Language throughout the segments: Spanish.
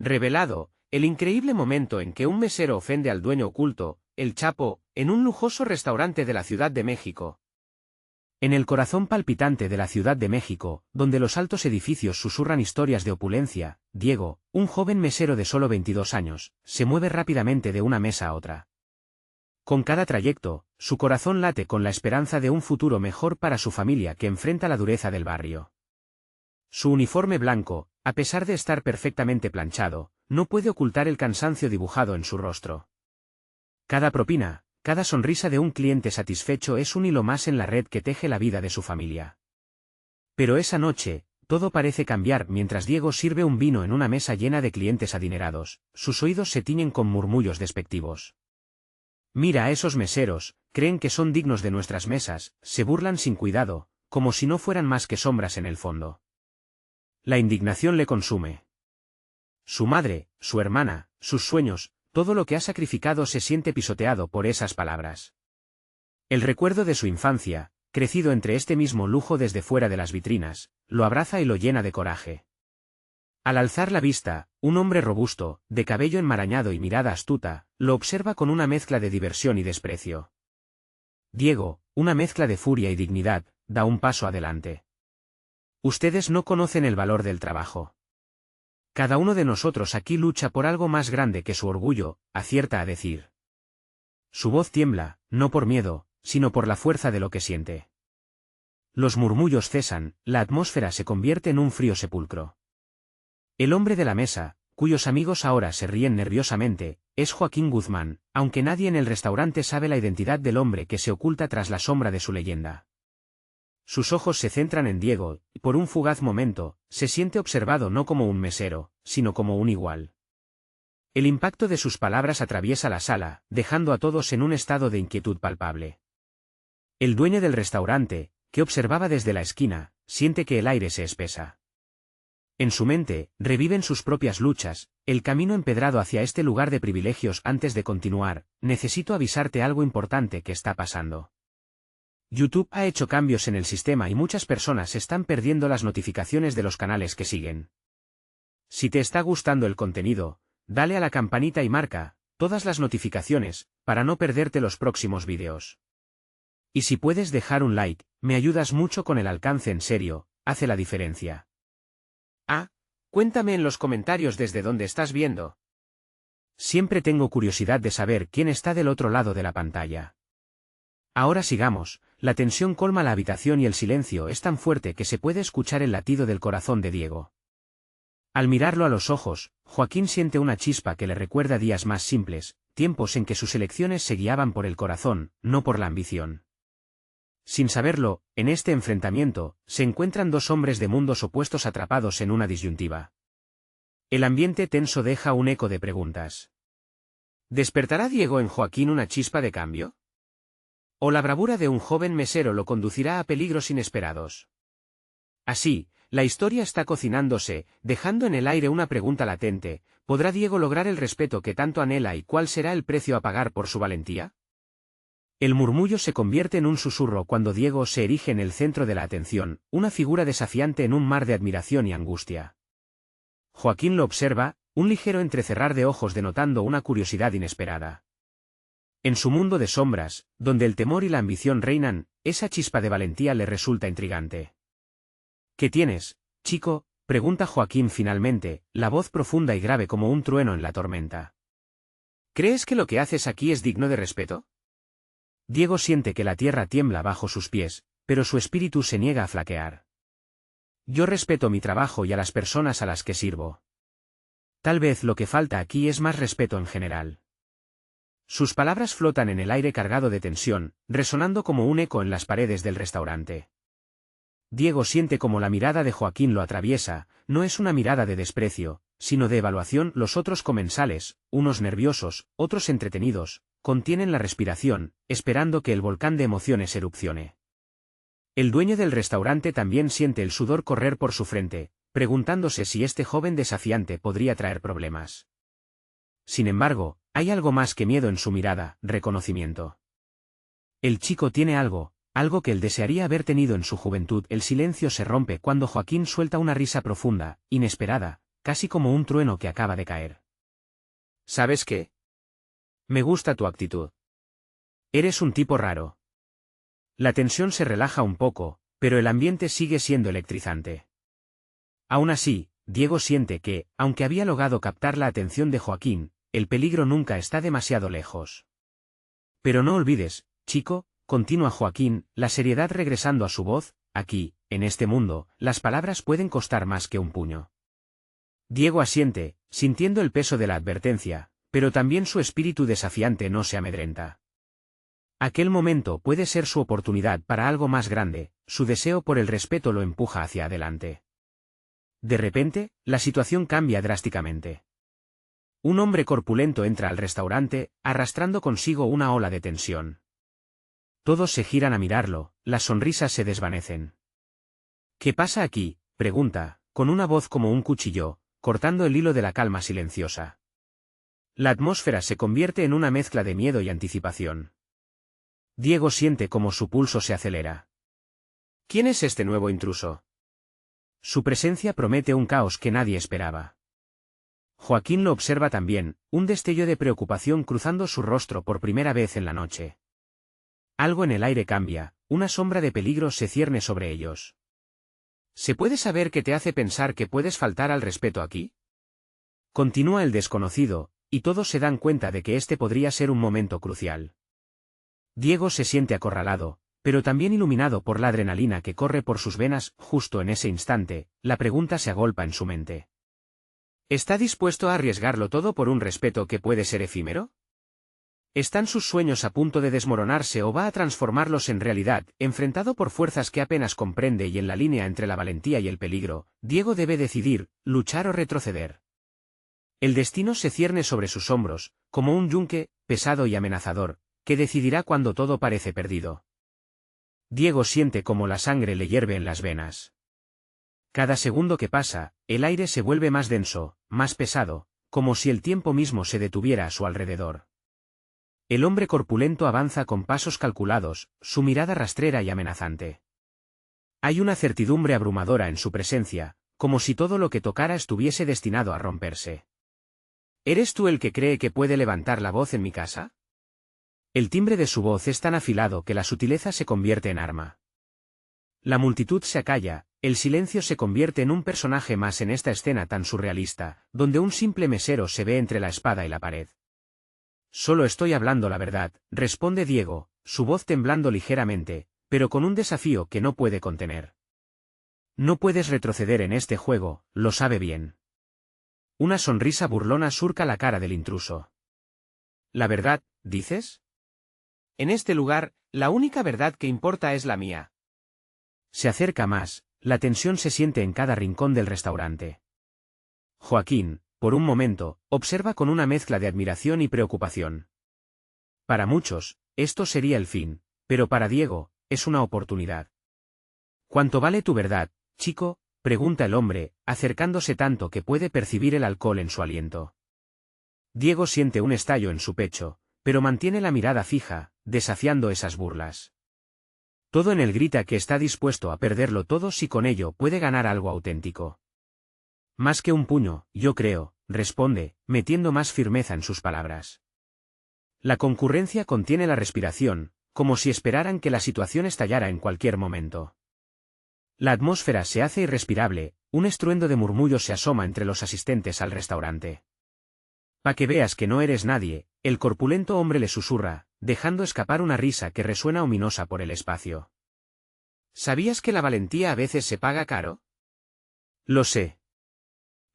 Revelado, el increíble momento en que un mesero ofende al dueño oculto, el Chapo, en un lujoso restaurante de la Ciudad de México. En el corazón palpitante de la Ciudad de México, donde los altos edificios susurran historias de opulencia, Diego, un joven mesero de solo 22 años, se mueve rápidamente de una mesa a otra. Con cada trayecto, su corazón late con la esperanza de un futuro mejor para su familia que enfrenta la dureza del barrio. Su uniforme blanco, a pesar de estar perfectamente planchado, no puede ocultar el cansancio dibujado en su rostro. Cada propina, cada sonrisa de un cliente satisfecho es un hilo más en la red que teje la vida de su familia. Pero esa noche, todo parece cambiar mientras Diego sirve un vino en una mesa llena de clientes adinerados, sus oídos se tiñen con murmullos despectivos. Mira a esos meseros, creen que son dignos de nuestras mesas, se burlan sin cuidado, como si no fueran más que sombras en el fondo. La indignación le consume. Su madre, su hermana, sus sueños, todo lo que ha sacrificado se siente pisoteado por esas palabras. El recuerdo de su infancia, crecido entre este mismo lujo desde fuera de las vitrinas, lo abraza y lo llena de coraje. Al alzar la vista, un hombre robusto, de cabello enmarañado y mirada astuta, lo observa con una mezcla de diversión y desprecio. Diego, una mezcla de furia y dignidad, da un paso adelante. Ustedes no conocen el valor del trabajo. Cada uno de nosotros aquí lucha por algo más grande que su orgullo, acierta a decir. Su voz tiembla, no por miedo, sino por la fuerza de lo que siente. Los murmullos cesan, la atmósfera se convierte en un frío sepulcro. El hombre de la mesa, cuyos amigos ahora se ríen nerviosamente, es Joaquín Guzmán, aunque nadie en el restaurante sabe la identidad del hombre que se oculta tras la sombra de su leyenda. Sus ojos se centran en Diego, y por un fugaz momento, se siente observado no como un mesero, sino como un igual. El impacto de sus palabras atraviesa la sala, dejando a todos en un estado de inquietud palpable. El dueño del restaurante, que observaba desde la esquina, siente que el aire se espesa. En su mente, reviven sus propias luchas, el camino empedrado hacia este lugar de privilegios. Antes de continuar, necesito avisarte algo importante que está pasando. YouTube ha hecho cambios en el sistema y muchas personas están perdiendo las notificaciones de los canales que siguen. Si te está gustando el contenido, dale a la campanita y marca todas las notificaciones, para no perderte los próximos vídeos. Y si puedes dejar un like, me ayudas mucho con el alcance, en serio, hace la diferencia. Cuéntame en los comentarios desde dónde estás viendo. Siempre tengo curiosidad de saber quién está del otro lado de la pantalla. Ahora sigamos, la tensión colma la habitación y el silencio es tan fuerte que se puede escuchar el latido del corazón de Diego. Al mirarlo a los ojos, Joaquín siente una chispa que le recuerda días más simples, tiempos en que sus elecciones se guiaban por el corazón, no por la ambición. Sin saberlo, en este enfrentamiento, se encuentran dos hombres de mundos opuestos atrapados en una disyuntiva. El ambiente tenso deja un eco de preguntas. ¿Despertará Diego en Joaquín una chispa de cambio? ¿O la bravura de un joven mesero lo conducirá a peligros inesperados? Así, la historia está cocinándose, dejando en el aire una pregunta latente: ¿podrá Diego lograr el respeto que tanto anhela y cuál será el precio a pagar por su valentía? El murmullo se convierte en un susurro cuando Diego se erige en el centro de la atención, una figura desafiante en un mar de admiración y angustia. Joaquín lo observa, un ligero entrecerrar de ojos denotando una curiosidad inesperada. En su mundo de sombras, donde el temor y la ambición reinan, esa chispa de valentía le resulta intrigante. ¿Qué tienes, chico?, pregunta Joaquín finalmente, la voz profunda y grave como un trueno en la tormenta. ¿Crees que lo que haces aquí es digno de respeto? Diego siente que la tierra tiembla bajo sus pies, pero su espíritu se niega a flaquear. Yo respeto mi trabajo y a las personas a las que sirvo. Tal vez lo que falta aquí es más respeto en general. Sus palabras flotan en el aire cargado de tensión, resonando como un eco en las paredes del restaurante. Diego siente como la mirada de Joaquín lo atraviesa, no es una mirada de desprecio, sino de evaluación. Los otros comensales, unos nerviosos, otros entretenidos, contienen la respiración, esperando que el volcán de emociones erupcione. El dueño del restaurante también siente el sudor correr por su frente, preguntándose si este joven desafiante podría traer problemas. Sin embargo, hay algo más que miedo en su mirada: reconocimiento. El chico tiene algo que él desearía haber tenido en su juventud. El silencio se rompe cuando Joaquín suelta una risa profunda, inesperada, casi como un trueno que acaba de caer. ¿Sabes qué? Me gusta tu actitud. Eres un tipo raro. La tensión se relaja un poco, pero el ambiente sigue siendo electrizante. Aún así, Diego siente que, aunque había logrado captar la atención de Joaquín, el peligro nunca está demasiado lejos. Pero no olvides, chico, continúa Joaquín, la seriedad regresando a su voz, aquí, en este mundo, las palabras pueden costar más que un puño. Diego asiente, sintiendo el peso de la advertencia, pero también su espíritu desafiante no se amedrenta. Aquel momento puede ser su oportunidad para algo más grande, su deseo por el respeto lo empuja hacia adelante. De repente, la situación cambia drásticamente. Un hombre corpulento entra al restaurante, arrastrando consigo una ola de tensión. Todos se giran a mirarlo, las sonrisas se desvanecen. ¿Qué pasa aquí?, pregunta, con una voz como un cuchillo, cortando el hilo de la calma silenciosa. La atmósfera se convierte en una mezcla de miedo y anticipación. Diego siente como su pulso se acelera. ¿Quién es este nuevo intruso? Su presencia promete un caos que nadie esperaba. Joaquín lo observa también, un destello de preocupación cruzando su rostro por primera vez en la noche. Algo en el aire cambia, una sombra de peligro se cierne sobre ellos. ¿Se puede saber qué te hace pensar que puedes faltar al respeto aquí? Continúa el desconocido, y todos se dan cuenta de que este podría ser un momento crucial. Diego se siente acorralado, pero también iluminado por la adrenalina que corre por sus venas. Justo en ese instante, la pregunta se agolpa en su mente. ¿Está dispuesto a arriesgarlo todo por un respeto que puede ser efímero? ¿Están sus sueños a punto de desmoronarse o va a transformarlos en realidad? Enfrentado por fuerzas que apenas comprende y en la línea entre la valentía y el peligro, Diego debe decidir, luchar o retroceder. El destino se cierne sobre sus hombros, como un yunque, pesado y amenazador, que decidirá cuando todo parece perdido. Diego siente como la sangre le hierve en las venas. Cada segundo que pasa, el aire se vuelve más denso, más pesado, como si el tiempo mismo se detuviera a su alrededor. El hombre corpulento avanza con pasos calculados, su mirada rastrera y amenazante. Hay una certidumbre abrumadora en su presencia, como si todo lo que tocara estuviese destinado a romperse. ¿Eres tú el que cree que puede levantar la voz en mi casa? El timbre de su voz es tan afilado que la sutileza se convierte en arma. La multitud se acalla, el silencio se convierte en un personaje más en esta escena tan surrealista, donde un simple mesero se ve entre la espada y la pared. Solo estoy hablando la verdad, responde Diego, su voz temblando ligeramente, pero con un desafío que no puede contener. No puedes retroceder en este juego, lo sabe bien. Una sonrisa burlona surca la cara del intruso. ¿La verdad, dices? En este lugar, la única verdad que importa es la mía. Se acerca más, la tensión se siente en cada rincón del restaurante. Joaquín, por un momento, observa con una mezcla de admiración y preocupación. Para muchos, esto sería el fin, pero para Diego, es una oportunidad. ¿Cuánto vale tu verdad, chico?, pregunta el hombre, acercándose tanto que puede percibir el alcohol en su aliento. Diego siente un estallo en su pecho, pero mantiene la mirada fija, desafiando esas burlas. Todo en él grita que está dispuesto a perderlo todo si con ello puede ganar algo auténtico. Más que un puño, yo creo, responde, metiendo más firmeza en sus palabras. La concurrencia contiene la respiración, como si esperaran que la situación estallara en cualquier momento. La atmósfera se hace irrespirable, un estruendo de murmullos se asoma entre los asistentes al restaurante. Pa' que veas que no eres nadie, el corpulento hombre le susurra, dejando escapar una risa que resuena ominosa por el espacio. ¿Sabías que la valentía a veces se paga caro? Lo sé.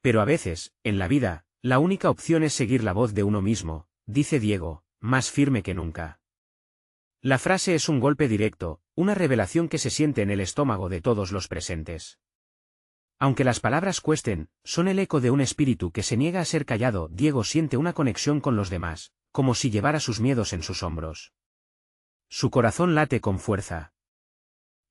Pero a veces, en la vida, la única opción es seguir la voz de uno mismo, dice Diego, más firme que nunca. La frase es un golpe directo, una revelación que se siente en el estómago de todos los presentes. Aunque las palabras cuesten, son el eco de un espíritu que se niega a ser callado. Diego siente una conexión con los demás, como si llevara sus miedos en sus hombros. Su corazón late con fuerza.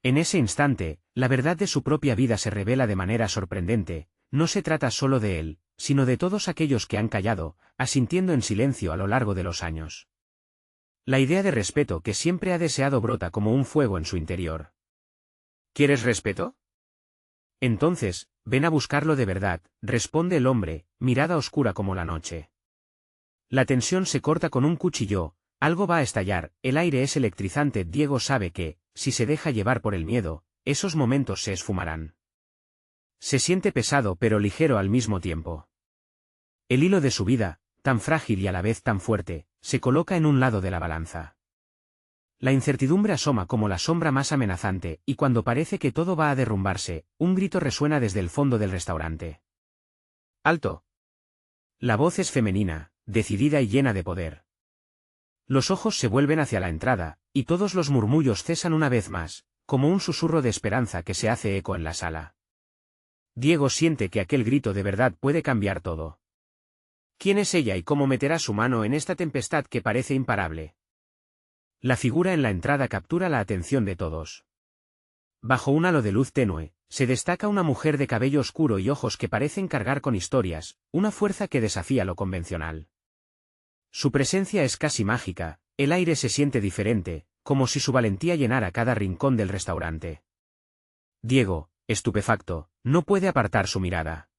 En ese instante, la verdad de su propia vida se revela de manera sorprendente. No se trata solo de él, sino de todos aquellos que han callado, asintiendo en silencio a lo largo de los años. La idea de respeto que siempre ha deseado brota como un fuego en su interior. ¿Quieres respeto? Entonces, ven a buscarlo de verdad, responde el hombre, mirada oscura como la noche. La tensión se corta con un cuchillo, algo va a estallar, el aire es electrizante. Diego sabe que, si se deja llevar por el miedo, esos momentos se esfumarán. Se siente pesado pero ligero al mismo tiempo. El hilo de su vida, tan frágil y a la vez tan fuerte, se coloca en un lado de la balanza. La incertidumbre asoma como la sombra más amenazante, y cuando parece que todo va a derrumbarse, un grito resuena desde el fondo del restaurante. ¡Alto! La voz es femenina, decidida y llena de poder. Los ojos se vuelven hacia la entrada, y todos los murmullos cesan una vez más, como un susurro de esperanza que se hace eco en la sala. Diego siente que aquel grito de verdad puede cambiar todo. ¿Quién es ella y cómo meterá su mano en esta tempestad que parece imparable? La figura en la entrada captura la atención de todos. Bajo un halo de luz tenue, se destaca una mujer de cabello oscuro y ojos que parecen cargar con historias, una fuerza que desafía lo convencional. Su presencia es casi mágica, el aire se siente diferente, como si su valentía llenara cada rincón del restaurante. Diego, estupefacto, no puede apartar su mirada.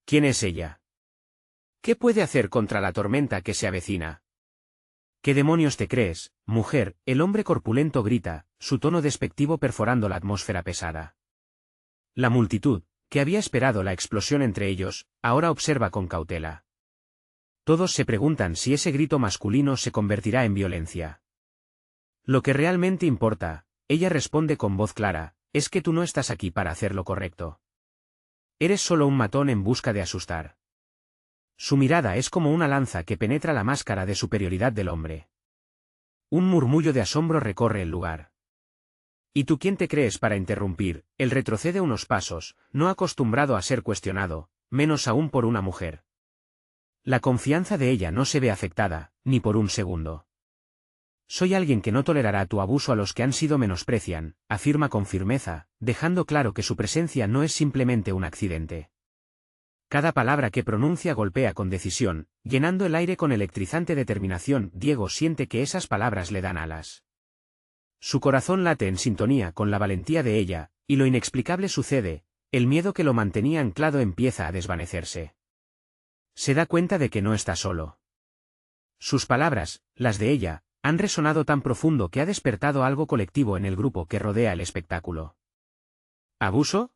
¿Quién es ella? ¿Qué puede hacer contra la tormenta que se avecina? ¿Qué demonios te crees, mujer? El hombre corpulento grita, su tono despectivo perforando la atmósfera pesada. La multitud, que había esperado la explosión entre ellos, ahora observa con cautela. Todos se preguntan si ese grito masculino se convertirá en violencia. Lo que realmente importa, ella responde con voz clara, es que tú no estás aquí para hacer lo correcto. Eres solo un matón en busca de asustar. Su mirada es como una lanza que penetra la máscara de superioridad del hombre. Un murmullo de asombro recorre el lugar. ¿Y tú quién te crees para interrumpir? Él retrocede unos pasos, no acostumbrado a ser cuestionado, menos aún por una mujer. La confianza de ella no se ve afectada, ni por un segundo. Soy alguien que no tolerará tu abuso a los que han sido menosprecian, afirma con firmeza, dejando claro que su presencia no es simplemente un accidente. Cada palabra que pronuncia golpea con decisión, llenando el aire con electrizante determinación. Diego siente que esas palabras le dan alas. Su corazón late en sintonía con la valentía de ella, y lo inexplicable sucede, el miedo que lo mantenía anclado empieza a desvanecerse. Se da cuenta de que no está solo. Sus palabras, las de ella, han resonado tan profundo que ha despertado algo colectivo en el grupo que rodea el espectáculo. ¿Abuso?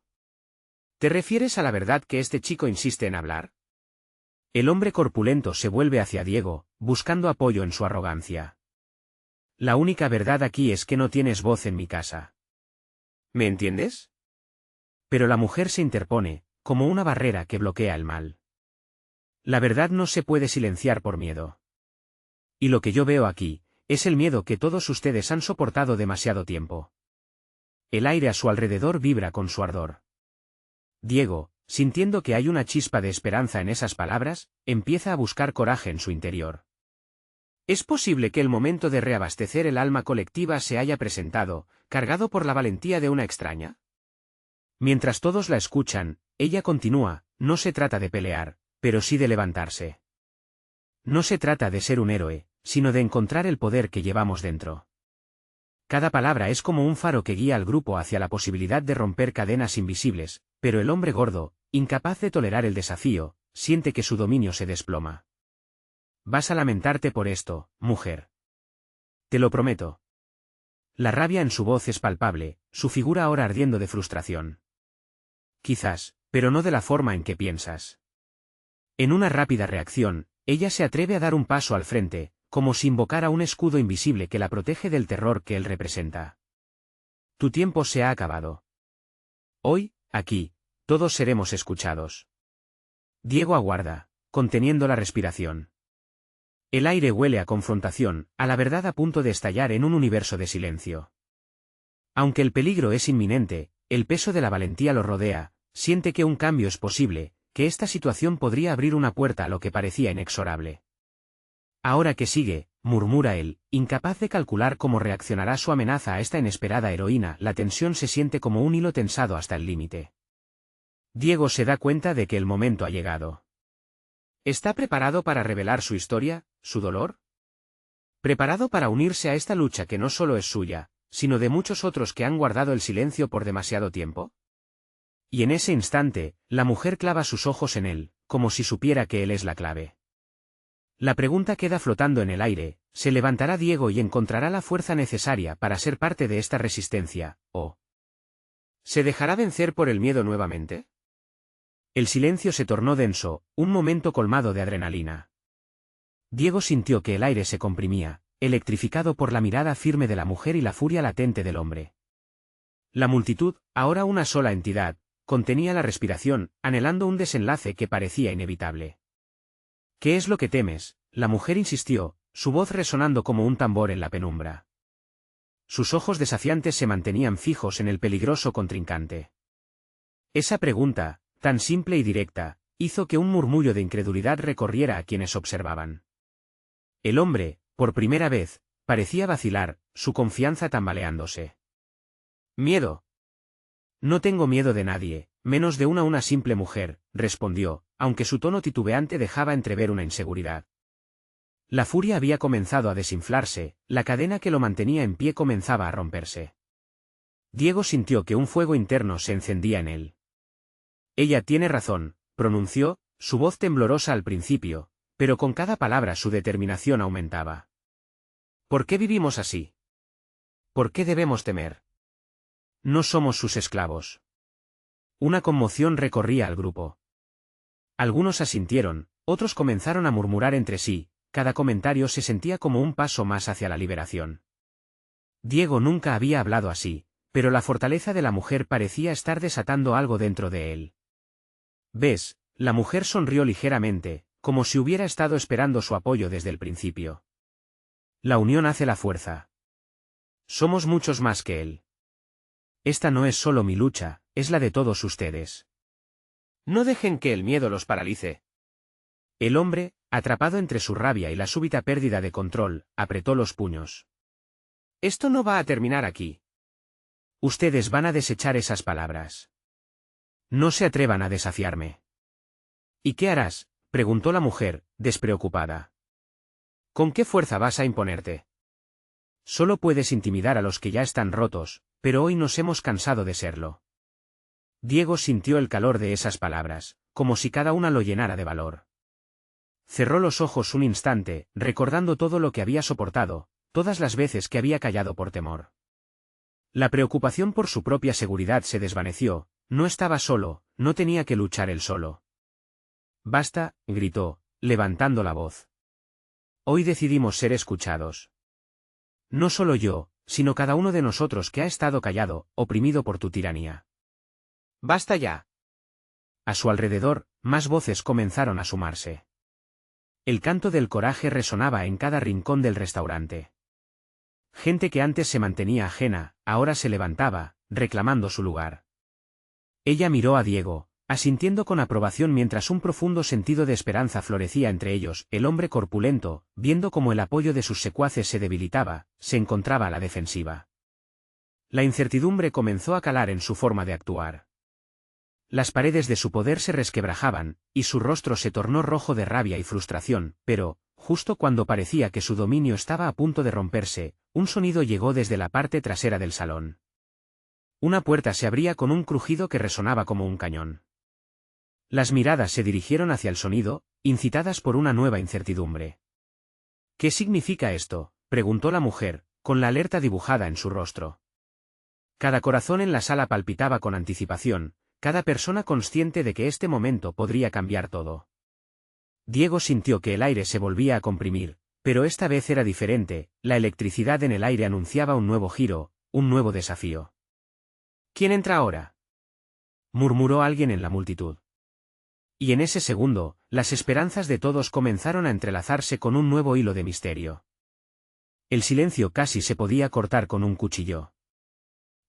¿Te refieres a la verdad que este chico insiste en hablar? El hombre corpulento se vuelve hacia Diego, buscando apoyo en su arrogancia. La única verdad aquí es que no tienes voz en mi casa. ¿Me entiendes? Pero la mujer se interpone, como una barrera que bloquea el mal. La verdad no se puede silenciar por miedo. Y lo que yo veo aquí, es el miedo que todos ustedes han soportado demasiado tiempo. El aire a su alrededor vibra con su ardor. Diego, sintiendo que hay una chispa de esperanza en esas palabras, empieza a buscar coraje en su interior. ¿Es posible que el momento de reabastecer el alma colectiva se haya presentado, cargado por la valentía de una extraña? Mientras todos la escuchan, ella continúa, no se trata de pelear, pero sí de levantarse. No se trata de ser un héroe, sino de encontrar el poder que llevamos dentro. Cada palabra es como un faro que guía al grupo hacia la posibilidad de romper cadenas invisibles, pero el hombre gordo, incapaz de tolerar el desafío, siente que su dominio se desploma. Vas a lamentarte por esto, mujer. Te lo prometo. La rabia en su voz es palpable, su figura ahora ardiendo de frustración. Quizás, pero no de la forma en que piensas. En una rápida reacción, ella se atreve a dar un paso al frente, como si invocara un escudo invisible que la protege del terror que él representa. Tu tiempo se ha acabado. Hoy, aquí, todos seremos escuchados. Diego aguarda, conteniendo la respiración. El aire huele a confrontación, a la verdad a punto de estallar en un universo de silencio. Aunque el peligro es inminente, el peso de la valentía lo rodea, siente que un cambio es posible, que esta situación podría abrir una puerta a lo que parecía inexorable. Ahora que sigue, murmura él, incapaz de calcular cómo reaccionará su amenaza a esta inesperada heroína. La tensión se siente como un hilo tensado hasta el límite. Diego se da cuenta de que el momento ha llegado. ¿Está preparado para revelar su historia, su dolor? ¿Preparado para unirse a esta lucha que no solo es suya, sino de muchos otros que han guardado el silencio por demasiado tiempo? Y en ese instante, la mujer clava sus ojos en él, como si supiera que él es la clave. La pregunta queda flotando en el aire: ¿se levantará Diego y encontrará la fuerza necesaria para ser parte de esta resistencia, o se dejará vencer por el miedo nuevamente? El silencio se tornó denso, un momento colmado de adrenalina. Diego sintió que el aire se comprimía, electrificado por la mirada firme de la mujer y la furia latente del hombre. La multitud, ahora una sola entidad, contenía la respiración, anhelando un desenlace que parecía inevitable. ¿Qué es lo que temes?, la mujer insistió, su voz resonando como un tambor en la penumbra. Sus ojos desafiantes se mantenían fijos en el peligroso contrincante. Esa pregunta, tan simple y directa, hizo que un murmullo de incredulidad recorriera a quienes observaban. El hombre, por primera vez, parecía vacilar, su confianza tambaleándose. «Miedo. No tengo miedo de nadie, menos de una simple mujer», respondió, aunque su tono titubeante dejaba entrever una inseguridad. La furia había comenzado a desinflarse, la cadena que lo mantenía en pie comenzaba a romperse. Diego sintió que un fuego interno se encendía en él. «Ella tiene razón», pronunció, su voz temblorosa al principio, pero con cada palabra su determinación aumentaba. «¿Por qué vivimos así? ¿Por qué debemos temer? No somos sus esclavos». Una conmoción recorría al grupo. Algunos asintieron, otros comenzaron a murmurar entre sí, cada comentario se sentía como un paso más hacia la liberación. Diego nunca había hablado así, pero la fortaleza de la mujer parecía estar desatando algo dentro de él. «¿Ves?», la mujer sonrió ligeramente, como si hubiera estado esperando su apoyo desde el principio. «La unión hace la fuerza. Somos muchos más que él. Esta no es solo mi lucha, es la de todos ustedes. No dejen que el miedo los paralice». El hombre, atrapado entre su rabia y la súbita pérdida de control, apretó los puños. «Esto no va a terminar aquí. Ustedes van a desechar esas palabras. No se atrevan a desafiarme». «¿Y qué harás?», preguntó la mujer, despreocupada. «¿Con qué fuerza vas a imponerte? Solo puedes intimidar a los que ya están rotos, pero hoy nos hemos cansado de serlo». Diego sintió el calor de esas palabras, como si cada una lo llenara de valor. Cerró los ojos un instante, recordando todo lo que había soportado, todas las veces que había callado por temor. La preocupación por su propia seguridad se desvaneció, no estaba solo, no tenía que luchar él solo. «Basta», gritó, levantando la voz. «Hoy decidimos ser escuchados. No solo yo, sino cada uno de nosotros que ha estado callado, oprimido por tu tiranía. Basta ya». A su alrededor, más voces comenzaron a sumarse. El canto del coraje resonaba en cada rincón del restaurante. Gente que antes se mantenía ajena, ahora se levantaba, reclamando su lugar. Ella miró a Diego, asintiendo con aprobación mientras un profundo sentido de esperanza florecía entre ellos. El hombre corpulento, viendo cómo el apoyo de sus secuaces se debilitaba, se encontraba a la defensiva. La incertidumbre comenzó a calar en su forma de actuar. Las paredes de su poder se resquebrajaban, y su rostro se tornó rojo de rabia y frustración, pero, justo cuando parecía que su dominio estaba a punto de romperse, un sonido llegó desde la parte trasera del salón. Una puerta se abría con un crujido que resonaba como un cañón. Las miradas se dirigieron hacia el sonido, incitadas por una nueva incertidumbre. «¿Qué significa esto?», preguntó la mujer, con la alerta dibujada en su rostro. Cada corazón en la sala palpitaba con anticipación, cada persona consciente de que este momento podría cambiar todo. Diego sintió que el aire se volvía a comprimir, pero esta vez era diferente, la electricidad en el aire anunciaba un nuevo giro, un nuevo desafío. «¿Quién entra ahora?», murmuró alguien en la multitud. Y en ese segundo, las esperanzas de todos comenzaron a entrelazarse con un nuevo hilo de misterio. El silencio casi se podía cortar con un cuchillo.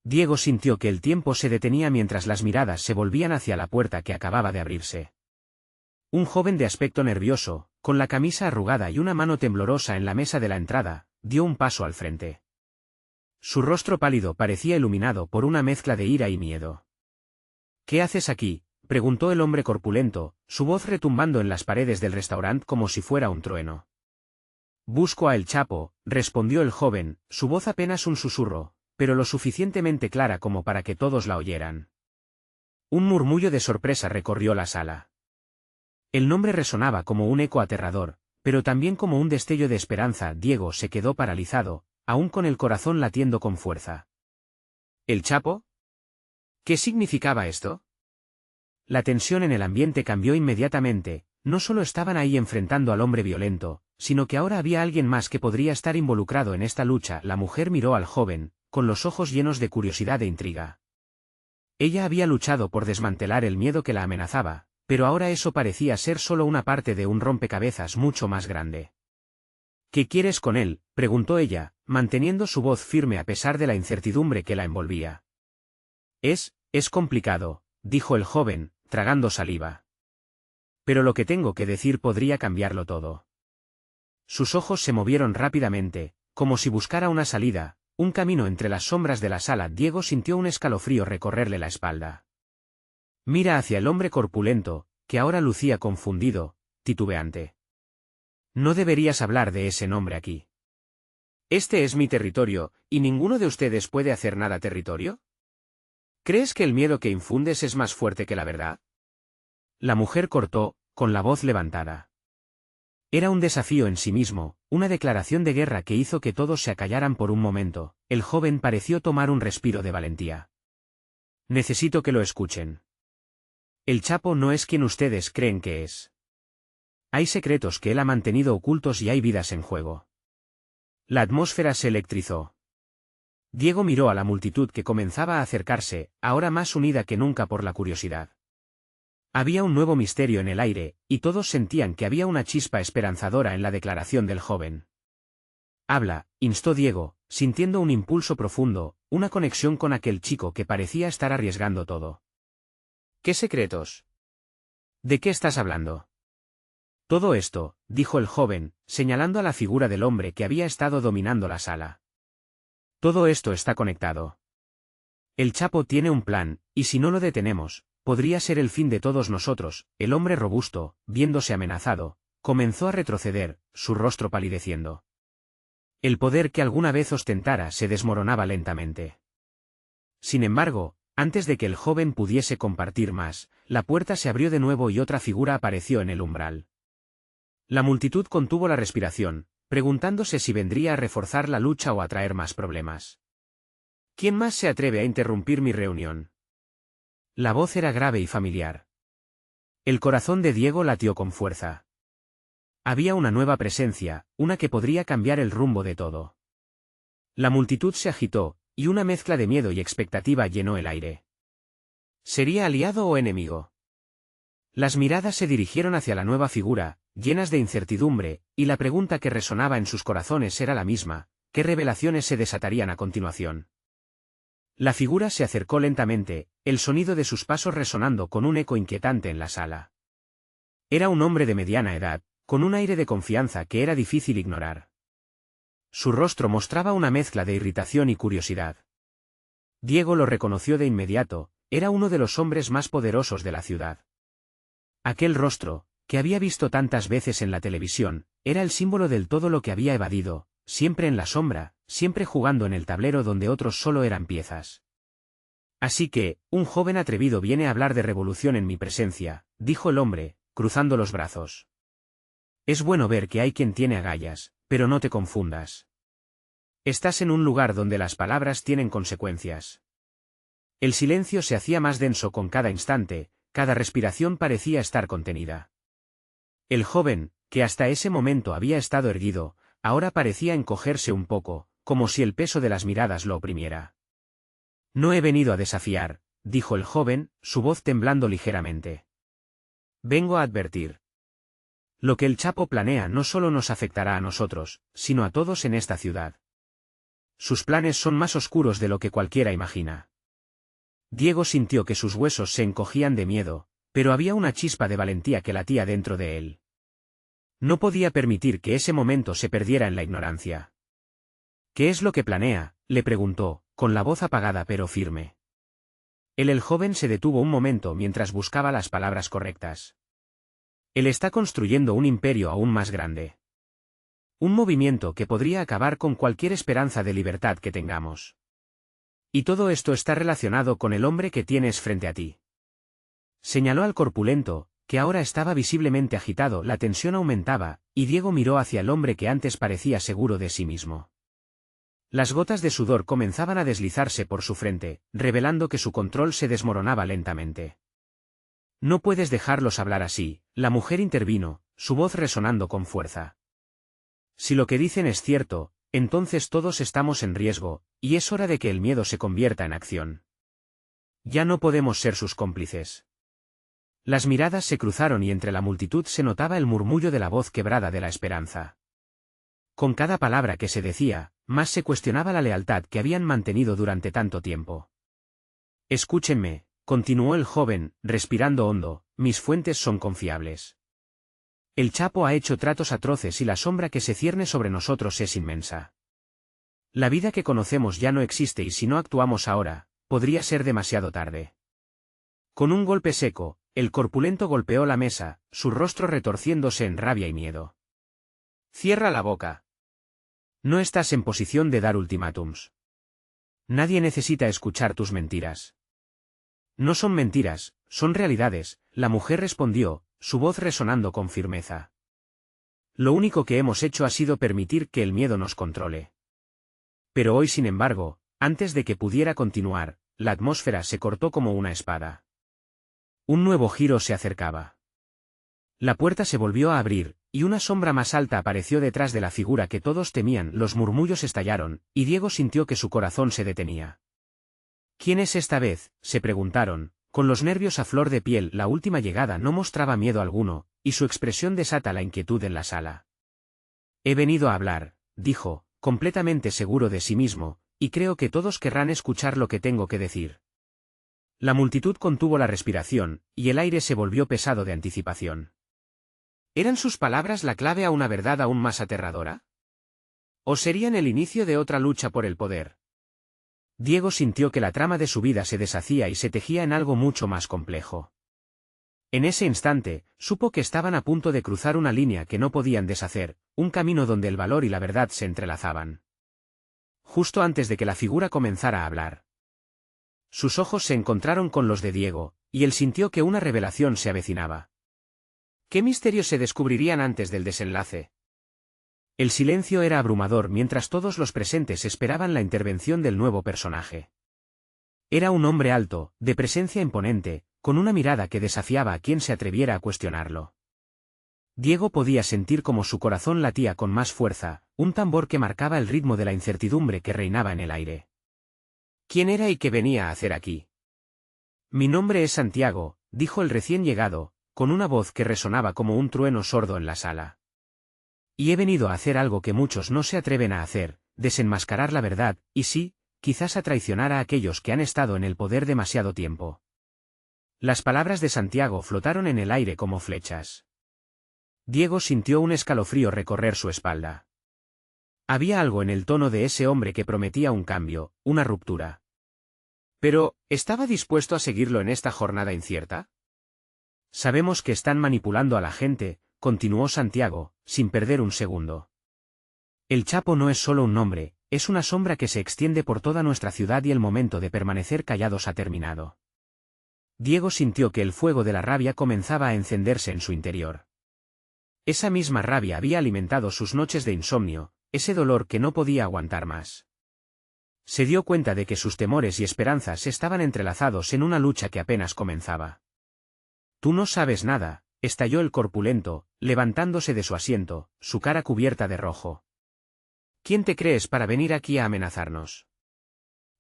Diego sintió que el tiempo se detenía mientras las miradas se volvían hacia la puerta que acababa de abrirse. Un joven de aspecto nervioso, con la camisa arrugada y una mano temblorosa en la mesa de la entrada, dio un paso al frente. Su rostro pálido parecía iluminado por una mezcla de ira y miedo. «¿Qué haces aquí?», preguntó el hombre corpulento, su voz retumbando en las paredes del restaurante como si fuera un trueno. «Busco a El Chapo», respondió el joven, su voz apenas un susurro, pero lo suficientemente clara como para que todos la oyeran. Un murmullo de sorpresa recorrió la sala. El nombre resonaba como un eco aterrador, pero también como un destello de esperanza. Diego se quedó paralizado, aún con el corazón latiendo con fuerza. ¿El Chapo? ¿Qué significaba esto? La tensión en el ambiente cambió inmediatamente. No solo estaban ahí enfrentando al hombre violento, sino que ahora había alguien más que podría estar involucrado en esta lucha. La mujer miró al joven, con los ojos llenos de curiosidad e intriga. Ella había luchado por desmantelar el miedo que la amenazaba, pero ahora eso parecía ser solo una parte de un rompecabezas mucho más grande. ¿Qué quieres con él?, preguntó ella, manteniendo su voz firme a pesar de la incertidumbre que la envolvía. Es complicado, dijo el joven, tragando saliva. Pero lo que tengo que decir podría cambiarlo todo. Sus ojos se movieron rápidamente, como si buscara una salida, un camino entre las sombras de la sala. Diego sintió un escalofrío recorrerle la espalda. Mira hacia el hombre corpulento, que ahora lucía confundido, titubeante. No deberías hablar de ese nombre aquí. Este es mi territorio, ¿y ninguno de ustedes puede hacer nada territorio? ¿Crees que el miedo que infundes es más fuerte que la verdad? La mujer cortó, con la voz levantada. Era un desafío en sí mismo, una declaración de guerra que hizo que todos se acallaran por un momento. El joven pareció tomar un respiro de valentía. Necesito que lo escuchen. El Chapo no es quien ustedes creen que es. Hay secretos que él ha mantenido ocultos y hay vidas en juego. La atmósfera se electrizó. Diego miró a la multitud que comenzaba a acercarse, ahora más unida que nunca por la curiosidad. Había un nuevo misterio en el aire, y todos sentían que había una chispa esperanzadora en la declaración del joven. Habla, instó Diego, sintiendo un impulso profundo, una conexión con aquel chico que parecía estar arriesgando todo. ¿Qué secretos? ¿De qué estás hablando? Todo esto, dijo el joven, señalando a la figura del hombre que había estado dominando la sala. Todo esto está conectado. El Chapo tiene un plan, y si no lo detenemos, podría ser el fin de todos nosotros. El hombre robusto, viéndose amenazado, comenzó a retroceder, su rostro palideciendo. El poder que alguna vez ostentara se desmoronaba lentamente. Sin embargo, antes de que el joven pudiese compartir más, la puerta se abrió de nuevo y otra figura apareció en el umbral. La multitud contuvo la respiración, preguntándose si vendría a reforzar la lucha o a traer más problemas. ¿Quién más se atreve a interrumpir mi reunión? La voz era grave y familiar. El corazón de Diego latió con fuerza. Había una nueva presencia, una que podría cambiar el rumbo de todo. La multitud se agitó, y una mezcla de miedo y expectativa llenó el aire. ¿Sería aliado o enemigo? Las miradas se dirigieron hacia la nueva figura, llenas de incertidumbre, y la pregunta que resonaba en sus corazones era la misma: ¿qué revelaciones se desatarían a continuación? La figura se acercó lentamente, el sonido de sus pasos resonando con un eco inquietante en la sala. Era un hombre de mediana edad, con un aire de confianza que era difícil ignorar. Su rostro mostraba una mezcla de irritación y curiosidad. Diego lo reconoció de inmediato, era uno de los hombres más poderosos de la ciudad. Aquel rostro, que había visto tantas veces en la televisión, era el símbolo del todo lo que había evadido, siempre en la sombra, siempre jugando en el tablero donde otros solo eran piezas. Así que, un joven atrevido viene a hablar de revolución en mi presencia, dijo el hombre, cruzando los brazos. Es bueno ver que hay quien tiene agallas, pero no te confundas. Estás en un lugar donde las palabras tienen consecuencias. El silencio se hacía más denso con cada instante, cada respiración parecía estar contenida. El joven, que hasta ese momento había estado erguido, ahora parecía encogerse un poco, como si el peso de las miradas lo oprimiera. No he venido a desafiar, dijo el joven, su voz temblando ligeramente. Vengo a advertir. Lo que el Chapo planea no solo nos afectará a nosotros, sino a todos en esta ciudad. Sus planes son más oscuros de lo que cualquiera imagina. Diego sintió que sus huesos se encogían de miedo, pero había una chispa de valentía que latía dentro de él. No podía permitir que ese momento se perdiera en la ignorancia. ¿Qué es lo que planea?, le preguntó, con la voz apagada pero firme. El joven se detuvo un momento mientras buscaba las palabras correctas. Él está construyendo un imperio aún más grande. Un movimiento que podría acabar con cualquier esperanza de libertad que tengamos. Y todo esto está relacionado con el hombre que tienes frente a ti. Señaló al corpulento, que ahora estaba visiblemente agitado. La tensión aumentaba, y Diego miró hacia el hombre que antes parecía seguro de sí mismo. Las gotas de sudor comenzaban a deslizarse por su frente, revelando que su control se desmoronaba lentamente. No puedes dejarlos hablar así, la mujer intervino, su voz resonando con fuerza. Si lo que dicen es cierto, entonces todos estamos en riesgo, y es hora de que el miedo se convierta en acción. Ya no podemos ser sus cómplices. Las miradas se cruzaron y entre la multitud se notaba el murmullo de la voz quebrada de la esperanza. Con cada palabra que se decía, más se cuestionaba la lealtad que habían mantenido durante tanto tiempo. Escúchenme, continuó el joven, respirando hondo, mis fuentes son confiables. El Chapo ha hecho tratos atroces y la sombra que se cierne sobre nosotros es inmensa. La vida que conocemos ya no existe y si no actuamos ahora, podría ser demasiado tarde. Con un golpe seco, el corpulento golpeó la mesa, su rostro retorciéndose en rabia y miedo. Cierra la boca. No estás en posición de dar ultimátums. Nadie necesita escuchar tus mentiras. No son mentiras, son realidades, la mujer respondió, su voz resonando con firmeza. Lo único que hemos hecho ha sido permitir que el miedo nos controle. Pero hoy, sin embargo, antes de que pudiera continuar, la atmósfera se cortó como una espada. Un nuevo giro se acercaba. La puerta se volvió a abrir, y una sombra más alta apareció detrás de la figura que todos temían. Los murmullos estallaron, y Diego sintió que su corazón se detenía. ¿Quién es esta vez?, se preguntaron, con los nervios a flor de piel. La última llegada no mostraba miedo alguno, y su expresión desata la inquietud en la sala. He venido a hablar, dijo, completamente seguro de sí mismo, y creo que todos querrán escuchar lo que tengo que decir. La multitud contuvo la respiración, y el aire se volvió pesado de anticipación. ¿Eran sus palabras la clave a una verdad aún más aterradora? ¿O serían el inicio de otra lucha por el poder? Diego sintió que la trama de su vida se deshacía y se tejía en algo mucho más complejo. En ese instante, supo que estaban a punto de cruzar una línea que no podían deshacer, un camino donde el valor y la verdad se entrelazaban. Justo antes de que la figura comenzara a hablar, sus ojos se encontraron con los de Diego, y él sintió que una revelación se avecinaba. ¿Qué misterios se descubrirían antes del desenlace? El silencio era abrumador mientras todos los presentes esperaban la intervención del nuevo personaje. Era un hombre alto, de presencia imponente, con una mirada que desafiaba a quien se atreviera a cuestionarlo. Diego podía sentir como su corazón latía con más fuerza, un tambor que marcaba el ritmo de la incertidumbre que reinaba en el aire. ¿Quién era y qué venía a hacer aquí? Mi nombre es Santiago, dijo el recién llegado, con una voz que resonaba como un trueno sordo en la sala. Y he venido a hacer algo que muchos no se atreven a hacer, desenmascarar la verdad, y sí, quizás a traicionar a aquellos que han estado en el poder demasiado tiempo. Las palabras de Santiago flotaron en el aire como flechas. Diego sintió un escalofrío recorrer su espalda. Había algo en el tono de ese hombre que prometía un cambio, una ruptura. Pero, ¿estaba dispuesto a seguirlo en esta jornada incierta? Sabemos que están manipulando a la gente, continuó Santiago, sin perder un segundo. El Chapo no es solo un nombre, es una sombra que se extiende por toda nuestra ciudad y el momento de permanecer callados ha terminado. Diego sintió que el fuego de la rabia comenzaba a encenderse en su interior. Esa misma rabia había alimentado sus noches de insomnio, ese dolor que no podía aguantar más. Se dio cuenta de que sus temores y esperanzas estaban entrelazados en una lucha que apenas comenzaba. Tú no sabes nada, estalló el corpulento, levantándose de su asiento, su cara cubierta de rojo. ¿Quién te crees para venir aquí a amenazarnos?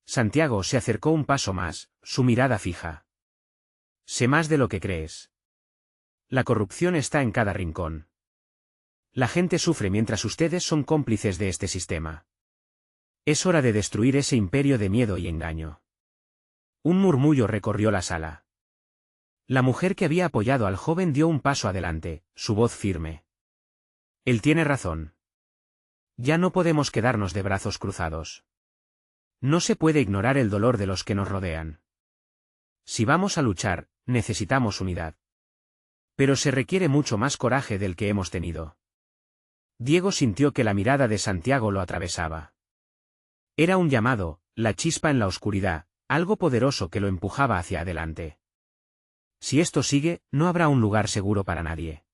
Santiago se acercó un paso más, su mirada fija. Sé más de lo que crees. La corrupción está en cada rincón. La gente sufre mientras ustedes son cómplices de este sistema. Es hora de destruir ese imperio de miedo y engaño. Un murmullo recorrió la sala. La mujer que había apoyado al joven dio un paso adelante, su voz firme. Él tiene razón. Ya no podemos quedarnos de brazos cruzados. No se puede ignorar el dolor de los que nos rodean. Si vamos a luchar, necesitamos unidad. Pero se requiere mucho más coraje del que hemos tenido. Diego sintió que la mirada de Santiago lo atravesaba. Era un llamado, la chispa en la oscuridad, algo poderoso que lo empujaba hacia adelante. Si esto sigue, no habrá un lugar seguro para nadie.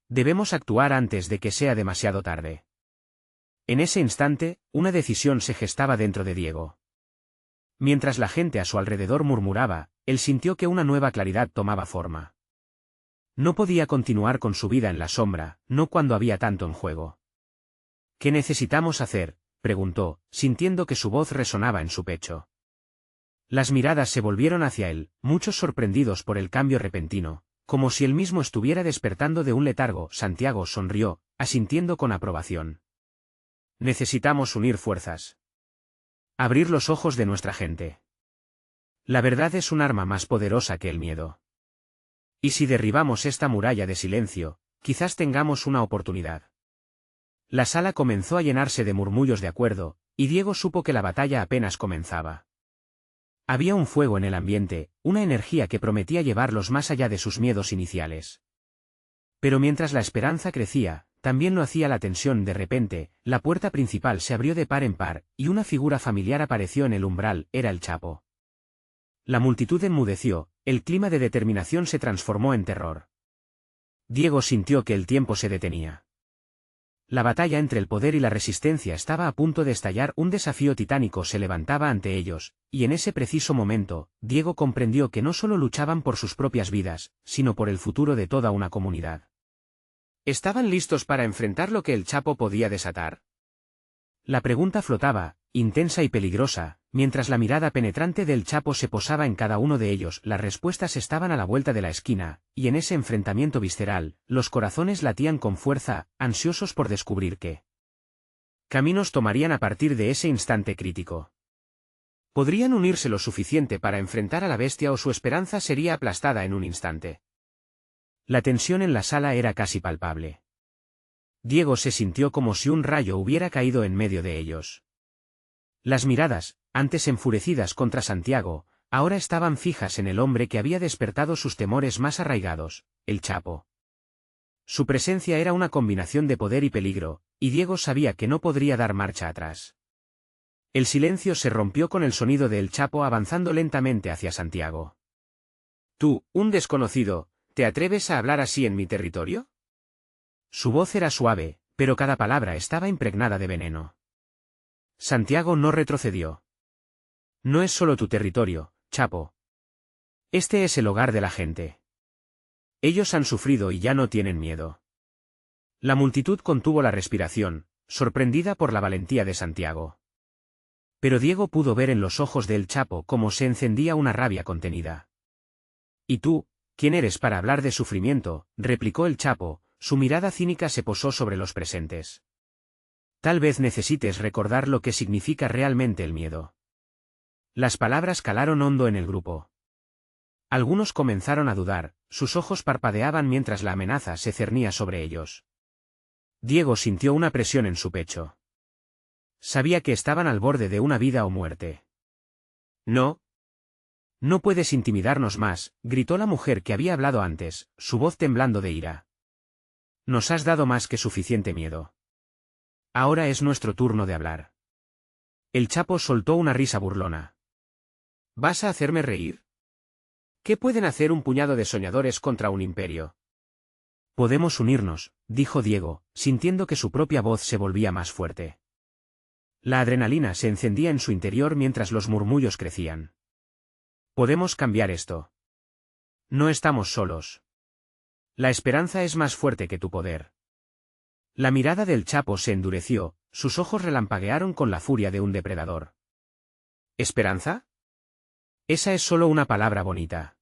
Debemos actuar antes de que sea demasiado tarde. En ese instante, una decisión se gestaba dentro de Diego. Mientras la gente a su alrededor murmuraba, él sintió que una nueva claridad tomaba forma. No podía continuar con su vida en la sombra, no cuando había tanto en juego. ¿Qué necesitamos hacer?, preguntó, sintiendo que su voz resonaba en su pecho. Las miradas se volvieron hacia él, muchos sorprendidos por el cambio repentino, como si él mismo estuviera despertando de un letargo. Santiago sonrió, asintiendo con aprobación. Necesitamos unir fuerzas. Abrir los ojos de nuestra gente. La verdad es un arma más poderosa que el miedo. Y si derribamos esta muralla de silencio, quizás tengamos una oportunidad. La sala comenzó a llenarse de murmullos de acuerdo, y Diego supo que la batalla apenas comenzaba. Había un fuego en el ambiente, una energía que prometía llevarlos más allá de sus miedos iniciales. Pero mientras la esperanza crecía, también lo hacía la tensión. De repente, la puerta principal se abrió de par en par, y una figura familiar apareció en el umbral. Era el Chapo. La multitud enmudeció, el clima de determinación se transformó en terror. Diego sintió que el tiempo se detenía. La batalla entre el poder y la resistencia estaba a punto de estallar. Un desafío titánico se levantaba ante ellos, y en ese preciso momento, Diego comprendió que no solo luchaban por sus propias vidas, sino por el futuro de toda una comunidad. ¿Estaban listos para enfrentar lo que el Chapo podía desatar? La pregunta flotaba, intensa y peligrosa, mientras la mirada penetrante del Chapo se posaba en cada uno de ellos. Las respuestas estaban a la vuelta de la esquina, y en ese enfrentamiento visceral, los corazones latían con fuerza, ansiosos por descubrir qué caminos tomarían a partir de ese instante crítico. ¿Podrían unirse lo suficiente para enfrentar a la bestia o su esperanza sería aplastada en un instante? La tensión en la sala era casi palpable. Diego se sintió como si un rayo hubiera caído en medio de ellos. Las miradas, antes enfurecidas contra Santiago, ahora estaban fijas en el hombre que había despertado sus temores más arraigados, el Chapo. Su presencia era una combinación de poder y peligro, y Diego sabía que no podría dar marcha atrás. El silencio se rompió con el sonido del Chapo avanzando lentamente hacia Santiago. «Tú, un desconocido, ¿te atreves a hablar así en mi territorio?» Su voz era suave, pero cada palabra estaba impregnada de veneno. Santiago no retrocedió. «No es solo tu territorio, Chapo. Este es el hogar de la gente. Ellos han sufrido y ya no tienen miedo». La multitud contuvo la respiración, sorprendida por la valentía de Santiago. Pero Diego pudo ver en los ojos del Chapo cómo se encendía una rabia contenida. «¿Y tú, quién eres para hablar de sufrimiento?», replicó el Chapo, su mirada cínica se posó sobre los presentes. «Tal vez necesites recordar lo que significa realmente el miedo». Las palabras calaron hondo en el grupo. Algunos comenzaron a dudar, sus ojos parpadeaban mientras la amenaza se cernía sobre ellos. Diego sintió una presión en su pecho. Sabía que estaban al borde de una vida o muerte. «No. No puedes intimidarnos más», gritó la mujer que había hablado antes, su voz temblando de ira. «Nos has dado más que suficiente miedo. Ahora es nuestro turno de hablar». El Chapo soltó una risa burlona. «¿Vas a hacerme reír? ¿Qué pueden hacer un puñado de soñadores contra un imperio?» «Podemos unirnos», dijo Diego, sintiendo que su propia voz se volvía más fuerte. La adrenalina se encendía en su interior mientras los murmullos crecían. «Podemos cambiar esto. No estamos solos. La esperanza es más fuerte que tu poder». La mirada del Chapo se endureció, sus ojos relampaguearon con la furia de un depredador. «¿Esperanza? Esa es solo una palabra bonita.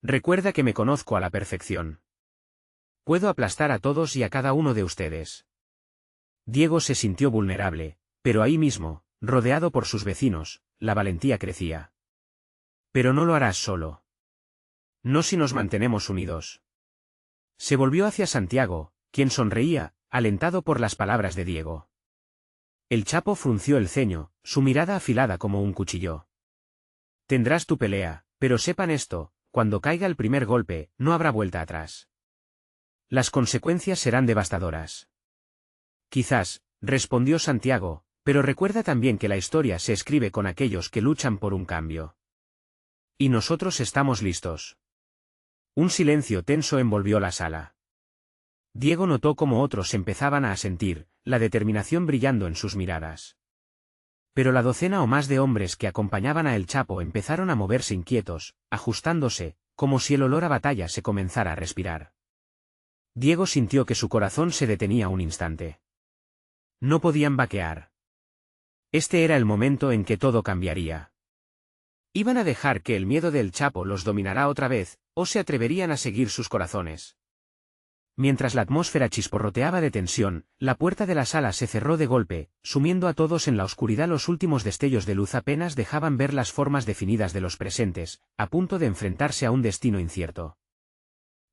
Recuerda que me conozco a la perfección. Puedo aplastar a todos y a cada uno de ustedes». Diego se sintió vulnerable, pero ahí mismo, rodeado por sus vecinos, la valentía crecía. «Pero no lo harás solo. No si nos mantenemos unidos». Se volvió hacia Santiago, quien sonreía, alentado por las palabras de Diego. El Chapo frunció el ceño, su mirada afilada como un cuchillo. «Tendrás tu pelea, pero sepan esto, cuando caiga el primer golpe, no habrá vuelta atrás. Las consecuencias serán devastadoras». «Quizás», respondió Santiago, «pero recuerda también que la historia se escribe con aquellos que luchan por un cambio. Y nosotros estamos listos». Un silencio tenso envolvió la sala. Diego notó cómo otros empezaban a asentir, la determinación brillando en sus miradas. Pero la docena o más de hombres que acompañaban a El Chapo empezaron a moverse inquietos, ajustándose, como si el olor a batalla se comenzara a respirar. Diego sintió que su corazón se detenía un instante. No podían vaquear. Este era el momento en que todo cambiaría. ¿Iban a dejar que el miedo del Chapo los dominara otra vez, o se atreverían a seguir sus corazones? Mientras la atmósfera chisporroteaba de tensión, la puerta de la sala se cerró de golpe, sumiendo a todos en la oscuridad. Los últimos destellos de luz apenas dejaban ver las formas definidas de los presentes, a punto de enfrentarse a un destino incierto.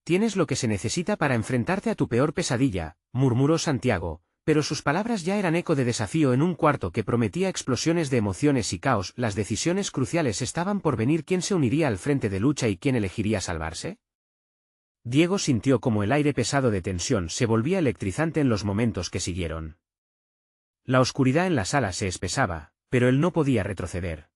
«Tienes lo que se necesita para enfrentarte a tu peor pesadilla», murmuró Santiago, pero sus palabras ya eran eco de desafío en un cuarto que prometía explosiones de emociones y caos. Las decisiones cruciales estaban por venir. ¿Quién se uniría al frente de lucha y quién elegiría salvarse? Diego sintió como el aire pesado de tensión se volvía electrizante en los momentos que siguieron. La oscuridad en la sala se espesaba, pero él no podía retroceder.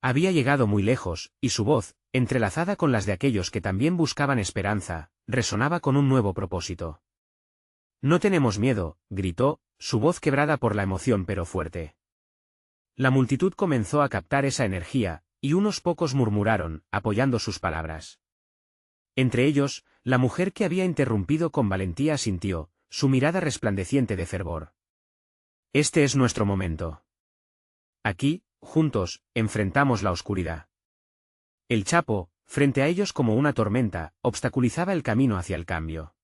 Había llegado muy lejos, y su voz, entrelazada con las de aquellos que también buscaban esperanza, resonaba con un nuevo propósito. «No tenemos miedo», gritó, su voz quebrada por la emoción pero fuerte. La multitud comenzó a captar esa energía, y unos pocos murmuraron, apoyando sus palabras. Entre ellos, la mujer que había interrumpido con valentía asintió, su mirada resplandeciente de fervor. «Este es nuestro momento. Aquí, juntos, enfrentamos la oscuridad». El Chapo, frente a ellos como una tormenta, obstaculizaba el camino hacia el cambio.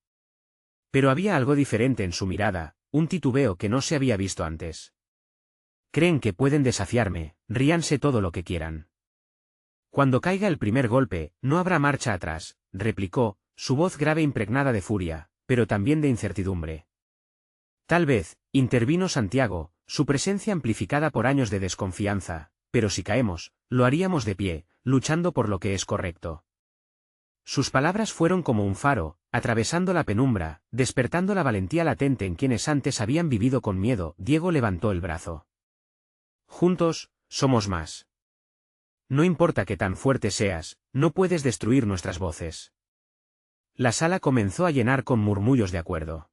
Pero había algo diferente en su mirada, un titubeo que no se había visto antes. «Creen que pueden desafiarme, ríanse todo lo que quieran. Cuando caiga el primer golpe, no habrá marcha atrás», replicó, su voz grave impregnada de furia, pero también de incertidumbre. «Tal vez», intervino Santiago, su presencia amplificada por años de desconfianza, «pero si caemos, lo haríamos de pie, luchando por lo que es correcto». Sus palabras fueron como un faro, atravesando la penumbra, despertando la valentía latente en quienes antes habían vivido con miedo. Diego levantó el brazo. «Juntos, somos más. No importa que tan fuerte seas, no puedes destruir nuestras voces». La sala comenzó a llenar con murmullos de acuerdo.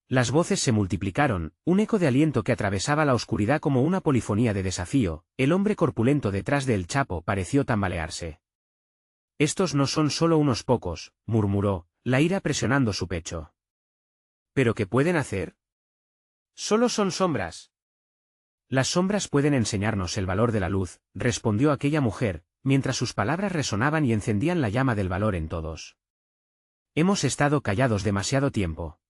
Las voces se multiplicaron, un eco de aliento que atravesaba la oscuridad como una polifonía de desafío. El hombre corpulento detrás del Chapo pareció tambalearse. «Estos no son solo unos pocos», murmuró, la ira presionando su pecho. «¿Pero qué pueden hacer? Solo son sombras». «Las sombras pueden enseñarnos el valor de la luz», respondió aquella mujer, mientras sus palabras resonaban y encendían la llama del valor en todos. «Hemos estado callados demasiado tiempo».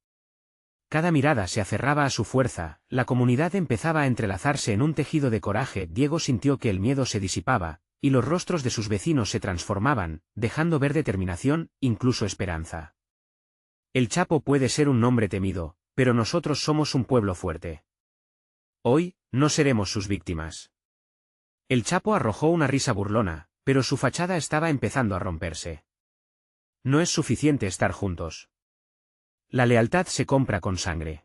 Cada mirada se aferraba a su fuerza, la comunidad empezaba a entrelazarse en un tejido de coraje. Diego sintió que el miedo se disipaba, y los rostros de sus vecinos se transformaban, dejando ver determinación, incluso esperanza. «El Chapo puede ser un nombre temido, pero nosotros somos un pueblo fuerte. Hoy, no seremos sus víctimas». El Chapo arrojó una risa burlona, pero su fachada estaba empezando a romperse. «No es suficiente estar juntos. La lealtad se compra con sangre».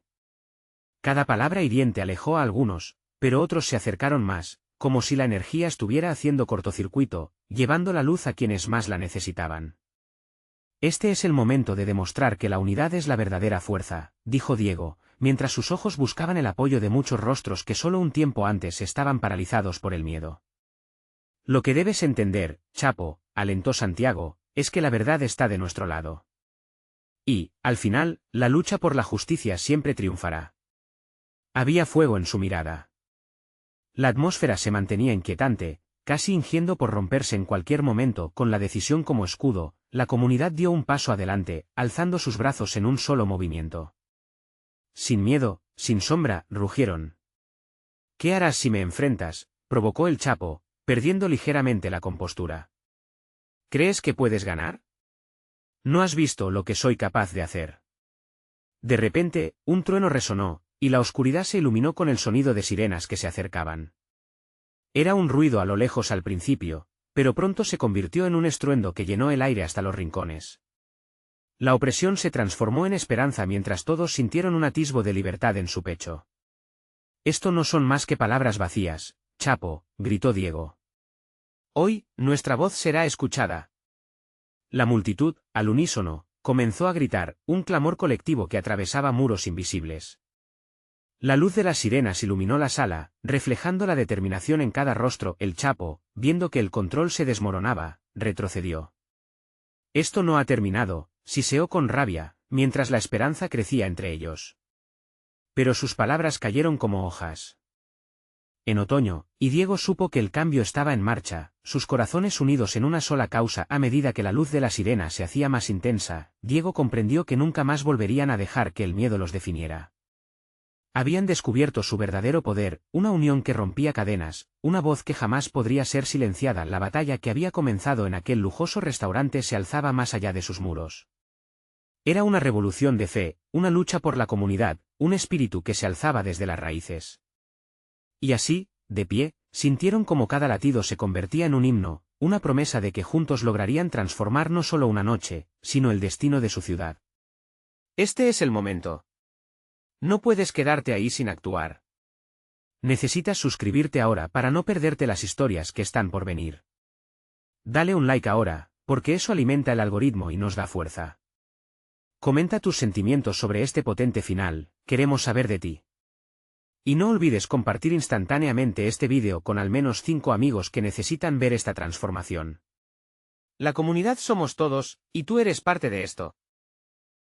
Cada palabra hiriente alejó a algunos, pero otros se acercaron más, como si la energía estuviera haciendo cortocircuito, llevando la luz a quienes más la necesitaban. «Este es el momento de demostrar que la unidad es la verdadera fuerza», dijo Diego, mientras sus ojos buscaban el apoyo de muchos rostros que solo un tiempo antes estaban paralizados por el miedo. «Lo que debes entender, Chapo», alentó Santiago, «es que la verdad está de nuestro lado. Y, al final, la lucha por la justicia siempre triunfará». Había fuego en su mirada. La atmósfera se mantenía inquietante, casi ingiendo por romperse en cualquier momento. Con la decisión como escudo, la comunidad dio un paso adelante, alzando sus brazos en un solo movimiento. «Sin miedo, sin sombra», rugieron. «¿Qué harás si me enfrentas?», provocó el Chapo, perdiendo ligeramente la compostura. «¿Crees que puedes ganar? No has visto lo que soy capaz de hacer». De repente, un trueno resonó, y la oscuridad se iluminó con el sonido de sirenas que se acercaban. Era un ruido a lo lejos al principio, pero pronto se convirtió en un estruendo que llenó el aire hasta los rincones. La opresión se transformó en esperanza mientras todos sintieron un atisbo de libertad en su pecho. «Esto no son más que palabras vacías, Chapo», gritó Diego. «Hoy, nuestra voz será escuchada». La multitud, al unísono, comenzó a gritar, un clamor colectivo que atravesaba muros invisibles. La luz de las sirenas iluminó la sala, reflejando la determinación en cada rostro. El Chapo, viendo que el control se desmoronaba, retrocedió. Esto no ha terminado, siseó con rabia, mientras la esperanza crecía entre ellos. Pero sus palabras cayeron como hojas. En otoño, y Diego supo que el cambio estaba en marcha, sus corazones unidos en una sola causa. A medida que la luz de la sirena se hacía más intensa, Diego comprendió que nunca más volverían a dejar que el miedo los definiera. Habían descubierto su verdadero poder, una unión que rompía cadenas, una voz que jamás podría ser silenciada. La batalla que había comenzado en aquel lujoso restaurante se alzaba más allá de sus muros. Era una revolución de fe, una lucha por la comunidad, un espíritu que se alzaba desde las raíces. Y así, de pie, sintieron como cada latido se convertía en un himno, una promesa de que juntos lograrían transformar no solo una noche, sino el destino de su ciudad. Este es el momento. No puedes quedarte ahí sin actuar. Necesitas suscribirte ahora para no perderte las historias que están por venir. Dale un like ahora, porque eso alimenta el algoritmo y nos da fuerza. Comenta tus sentimientos sobre este potente final, queremos saber de ti. Y no olvides compartir instantáneamente este vídeo con al menos 5 amigos que necesitan ver esta transformación. La comunidad somos todos, y tú eres parte de esto.